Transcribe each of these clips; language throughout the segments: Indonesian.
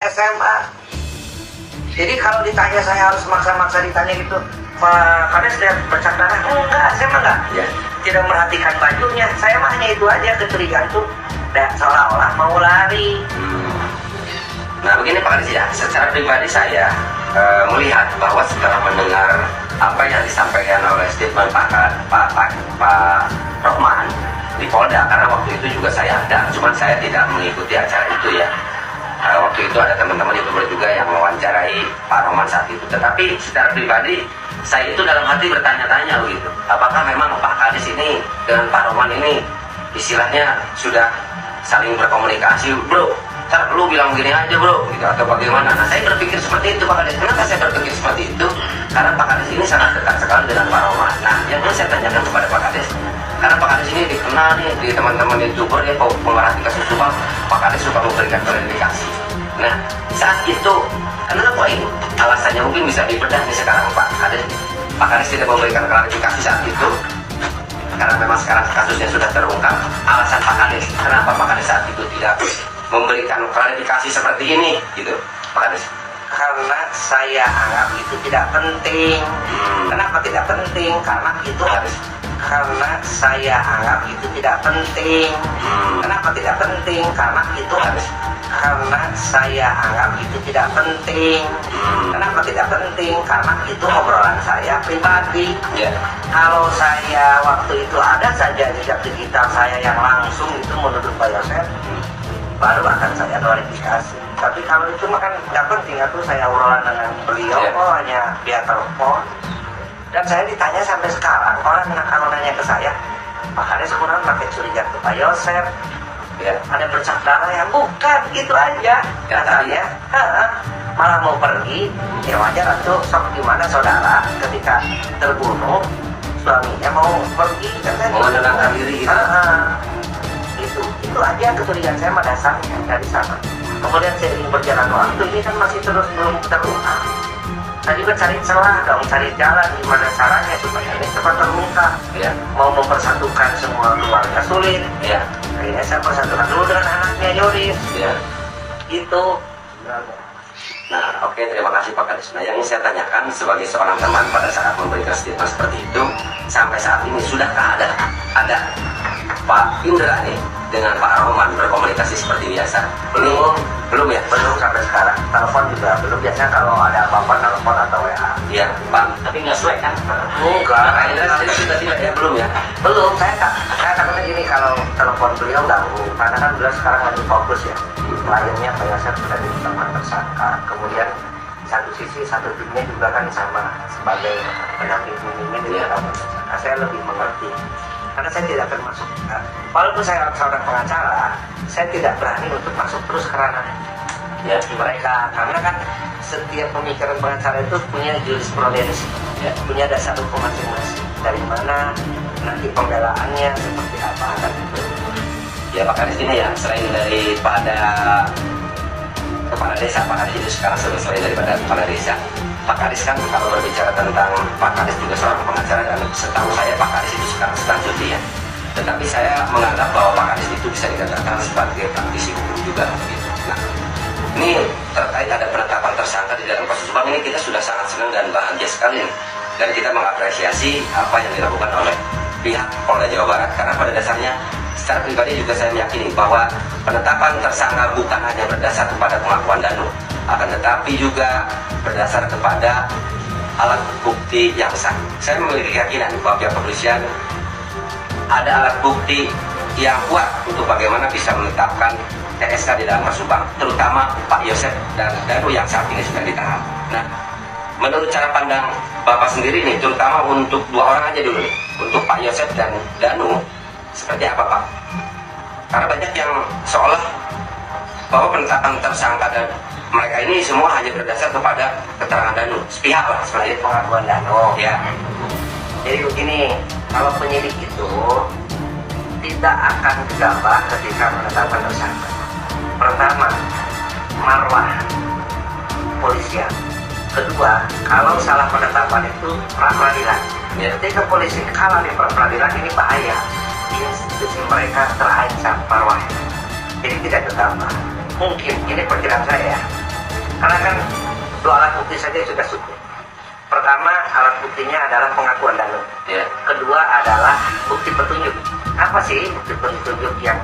SMA. Jadi kalau ditanya saya harus maksa-maksa ditanya gitu, Pak Kades lihat bercak darah? Enggak, saya mah enggak. Ya. Tidak merhatikan bajunya. Saya mah hanya itu aja, kecurigaan tuh. Dan seolah-olah mau lari. Nah begini Pak Kades ya, secara pribadi saya melihat bahwa setelah mendengar apa yang disampaikan oleh statement Pak Rohman di Polda, karena waktu itu juga saya ada, cuman saya tidak mengikuti acara itu ya. Waktu itu ada teman-teman YouTuber juga yang mewawancarai Pak Rohman saat itu. Tetapi secara pribadi saya itu dalam hati bertanya-tanya begitu, apakah memang Pak Kades ini dengan Pak Rohman ini istilahnya sudah saling berkomunikasi, bro, ntar lu bilang gini aja bro, gitu, atau bagaimana. Nah saya berpikir seperti itu Pak Kades. Kenapa saya berpikir seperti itu? Karena Pak Kades ini sangat dekat sekali dengan Pak Rohman. Nah yang mau saya tanyakan kepada Pak Kades, karena Pak Kades ini dikenal nih di teman-teman YouTuber, dia pemerhati kasus Subang, Pak Kades suka memberikan klarifikasi. Nah saat itu kenapa ini? Alasannya mungkin bisa dibedah nih sekarang Pak Kades tidak memberikan klarifikasi saat itu karena memang sekarang kasusnya sudah terungkap. Alasan Pak Kades, kenapa Pak Kades saat itu tidak memberikan klarifikasi seperti ini gitu Pak Kades? Karena saya anggap itu tidak penting. Kenapa tidak penting? Karena itu harus. Karena saya anggap itu tidak penting. Kenapa tidak penting? Karena itu harus. Karena saya anggap itu tidak penting. Kenapa tidak penting? Karena itu obrolan saya pribadi. Kalau saya waktu itu ada saja jejak digital saya yang langsung itu menuduh Pak Yosef, baru akan saya klarifikasi. Tapi kalau itu makan tidak penting, aku saya obrolan dengan beliau, hanya via telepon. Dan saya ditanya sampai sekarang, orang kalau nanya ke saya, Pak Kades kurang pakai curiga ke Pak Yosef, ada bercak darah yang bukan, gitu aja katanya. Malah mau pergi, ya wajar itu sok gimana saudara ketika terbunuh suaminya mau pergi, katanya mau menenangkan diri gitu. Itu aja kecurigaan saya dasarnya dari sana. Kemudian seiring berjalan waktu ini kan masih terus belum terungkap. Tadi mencari celah dong, cari jalan gimana caranya supaya ini cepat terungkap. Mau mempersatukan semua keluarga sulit. Akhirnya saya persatukan dulu dengan anaknya Yoris. Itu. Nah, oke, terima kasih Pak Kades. Nah, yang ingin saya tanyakan sebagai seorang teman pada saat memberikan statement seperti itu, sampai saat ini sudahkah ada Pak Indra nih dengan Pak Rohman berkomunikasi seperti biasa? Belum ya? Belum sampai sekarang. Telepon juga belum. Biasanya kalau ada apa-apa telepon atau WA. Iya, Pak. Tapi nggak sesuai kan? Enggak. Pak Indra tiba-tiba ya belum ya? Belum. Saya takutnya gini kalau telepon beliau ganggu. Karena kan beliau sekarang lagi fokus ya. Kliennya Pak Yosef sudah ditetapkan tersangka. Kemudian satu sisi satu timnya juga kan sama sebagai pendamping bimbingan ditetapkan tersangka. Saya lebih mengerti. Karena saya tidak akan masuk. Walaupun saya seorang pengacara, saya tidak berani untuk masuk terus ke ranah mereka. Karena kan setiap pemikiran pengacara itu punya jurisprudensi, punya dasar hukum masing-masing. Dari mana nanti pembelaannya seperti apa kan itu. Ya Pak Kades ini ya, selain daripada kepala desa, Pak Kades itu sekarang selain daripada kepala desa, Pak Kades kan kalau berbicara tentang Pak Kades juga seorang pengacara, dan setahu saya Pak Kades itu sekarang sedang cuti ya. Tetapi saya menganggap bahwa Pak Kades itu bisa dikatakan sebagai praktisi hukum juga begitu. Nah, ini terkait ada penetapan tersangka di dalam kasus Subang ini, kita sudah sangat senang dan bahagia sekali nih. Dan kita mengapresiasi apa yang dilakukan oleh pihak Polda Jawa Barat, karena pada dasarnya secara pribadi juga saya meyakini bahwa penetapan tersangka bukan hanya berdasar kepada pengakuan Danu, akan tetapi juga berdasar kepada alat bukti yang sah. Saya memiliki keyakinan bahwa pihak kepolisian ada alat bukti yang kuat untuk bagaimana bisa menetapkan TSK di dalam kasus Subang, terutama Pak Yosef dan Danu yang saat ini sudah ditahan. Nah, menurut cara pandang Bapak sendiri nih, terutama untuk dua orang aja dulu nih, untuk Pak Yosef dan Danu, seperti apa Pak? Karena banyak yang seolah bahwa penetapan tersangka dan mereka ini semua hanya berdasar kepada keterangan Danu, sepihak lah seperti itu. Pengakuan Danu. Ya. Jadi begini, kalau penyidik itu tidak akan gegabah ketika menetapkan tersangka. Pertama, marwah polisian. Kedua, kalau salah penetapan itu pra-peradilan. Ketika polisi kalah di pra-peradilan, ini bahaya. Institusi mereka terancam marwahnya. Jadi tidak gegabah. Mungkin, ini perkiraan saya, Karena kan dua alat bukti saja sudah cukup. Pertama, alat buktinya adalah pengakuan Danu. Kedua adalah bukti petunjuk. Apa sih bukti petunjuk yang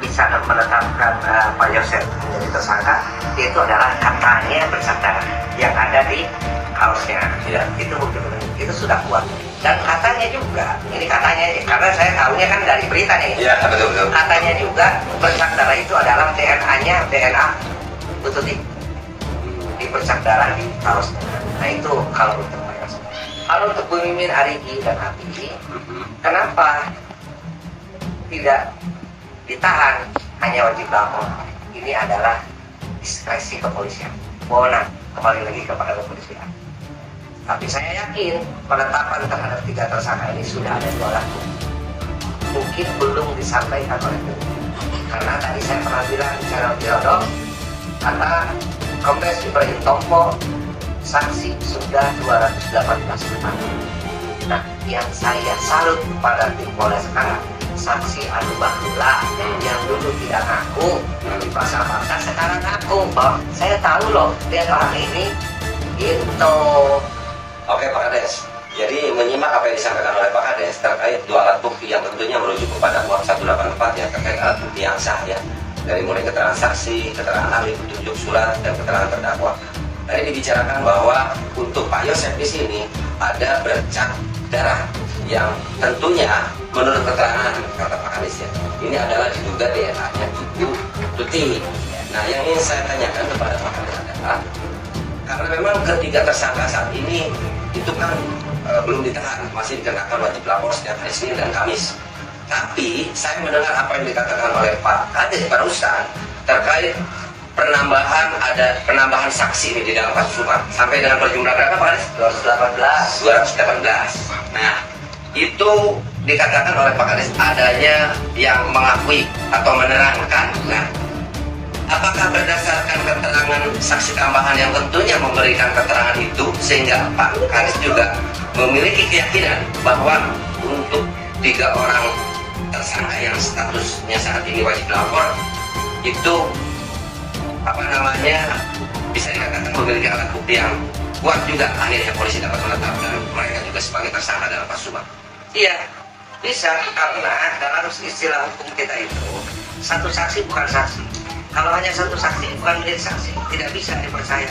bisa menetapkan Pak Yosef menjadi tersangka? Itu adalah katanya bersaudara yang ada di kaosnya. Itu bukti petunjuk. Itu sudah kuat. Dan katanya juga, ini katanya, karena saya tahunya kan dari berita nih. Iya, betul. Katanya juga bersaudara itu adalah DNA-nya DNA Bututi. Di bercak darah di kaosnya. Nah itu kalau untuk Pak Yosef. Kalau untuk Bu Mimin, Arigi, dan Abi, kenapa tidak ditahan, hanya wajib lapor? Ini adalah diskresi kepolisian. Wewenang kembali lagi kepada kepolisian. Tapi saya yakin penetapan terhadap 3 tersangka ini sudah ada 2 alat bukti. Mungkin belum disampaikan oleh penyidik. Karena tadi saya pernah bilang di channel Diodong, kata Kombes Ibrahim Tompo, saksi sudah 218 orang. Nah, yang saya salut pada tim Polres sekarang, saksi Anu Bahula yang dulu tidak ngaku di pasar-pasar, sekarang ngaku bahwa saya tahu loh dia orang ini gitu. Oke Pak Kades, jadi menyimak apa yang disampaikan oleh Pak Kades terkait 2 alat bukti yang tentunya merujuk kepada UAP 184 yang terkait alat bukti yang sah ya, dari mulai keterangan saksi, keterangan ahli, petunjuk surat, dan keterangan terdakwa. Tadi dibicarakan bahwa untuk Pak Yosef di sini ada bercak darah yang tentunya menurut keterangan kata Pak Kades ya, ini adalah diduga DNA-nya Ibu Tuti. Nah, yang ingin saya tanyakan kepada Pak Kades adalah, karena memang ketiga tersangka saat ini itu kan belum ditahan, masih dikenakan wajib lapor setiap hari Senin dan Kamis. Tapi saya mendengar apa yang dikatakan oleh Pak Kades barusan terkait ada penambahan saksi ini di dalam kasus Subang sampai dengan berjumlah berapa Pak Kades? 218. Nah, itu dikatakan oleh Pak Kades adanya yang mengakui atau menerangkan. Nah, apakah berdasarkan keterangan saksi tambahan yang tentunya memberikan keterangan itu sehingga Pak Kades juga memiliki keyakinan bahwa untuk 3 orang tersangka yang statusnya saat ini wajib lapor itu bisa dikatakan memiliki alat bukti yang kuat juga, akhirnya polisi dapat menetapkan mereka juga sebagai tersangka dalam kasus Subang? Iya, bisa, karena dalam istilah hukum kita itu satu saksi bukan saksi. Kalau hanya satu saksi bukan menjadi saksi, tidak bisa dipercaya.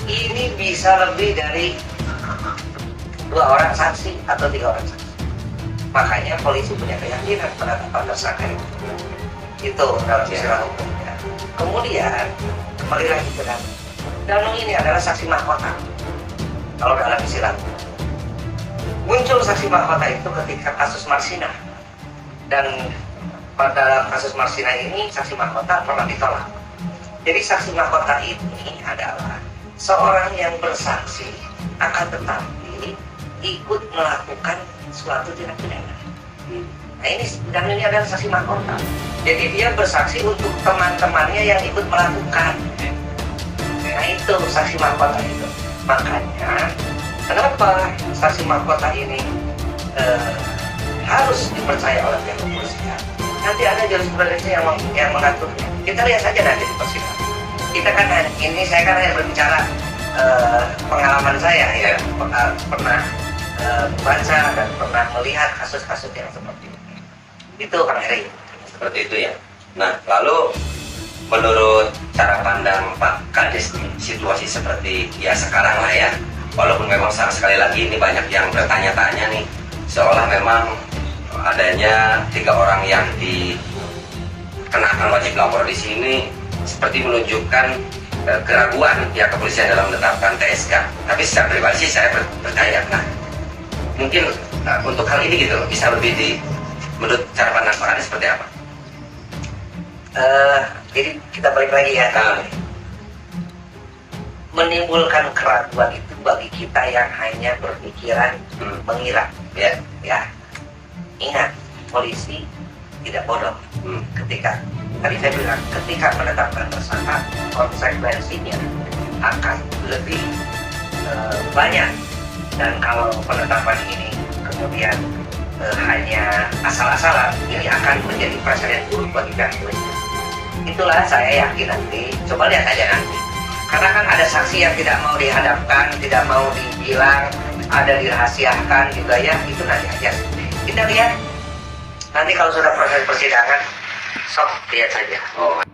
Ini bisa lebih dari 2 orang saksi atau 3 orang saksi. Makanya polisi punya keyakinan penetapan tersangka itu. Itu dalam istilah hukumnya. Kemudian kembali lagi ke Danu. Danu ini adalah saksi mahkota. Kalau dalam istilah hukum, muncul saksi mahkota itu ketika kasus Marsina. Dan pada kasus Marsina ini saksi mahkota pernah ditolak. Jadi saksi mahkota ini adalah seorang yang bersaksi akan tetapi ikut melakukan suatu tindak pidana. Nah ini adalah saksi mahkota. Jadi dia bersaksi untuk teman-temannya yang ikut melakukan. Nah itu saksi mahkota itu. Makanya kenapa saksi mahkota ini harus dipercaya oleh pihak kepolisian? Nanti ada jurisprudensi yang mengaturnya. Kita lihat saja nanti di persidangan. Kita kan ini saya kan hanya berbicara pengalaman saya ya, pernah baca dan pernah melihat kasus-kasus yang seperti ini. Itu Kang Heri. Seperti itu ya. Nah, lalu menurut cara pandang Pak Kades nih, situasi seperti ya sekarang lah ya, walaupun memang sekali lagi ini banyak yang bertanya-tanya nih, seolah memang adanya 3 orang yang dikenakan wajib lapor di sini seperti menunjukkan keraguan pihak kepolisian dalam menetapkan TSK. Tapi secara pribadi saya percaya, nah mungkin untuk hal ini gitu bisa lebih menurut cara pandang Pak Kades seperti apa? Jadi kita balik lagi ya. Menimbulkan keraguan itu bagi kita yang hanya berpikiran mengira. Ya. Ingat, polisi tidak bodoh. Ketika tadi saya bilang, ketika menetapkan tersangka, konsekuensinya akan lebih banyak. Dan kalau penetapan ini kemudian hanya asal-asalan, ini akan menjadi presiden buruk bagi pihak polisi. Itulah saya yakin nanti, coba lihat aja nanti Karena kan ada saksi yang tidak mau dihadapkan, tidak mau dibilang, ada dirahasiakan juga ya, itu nanti aja. Kita lihat nanti kalau sudah proses persidangan, sok lihat saja. Oh.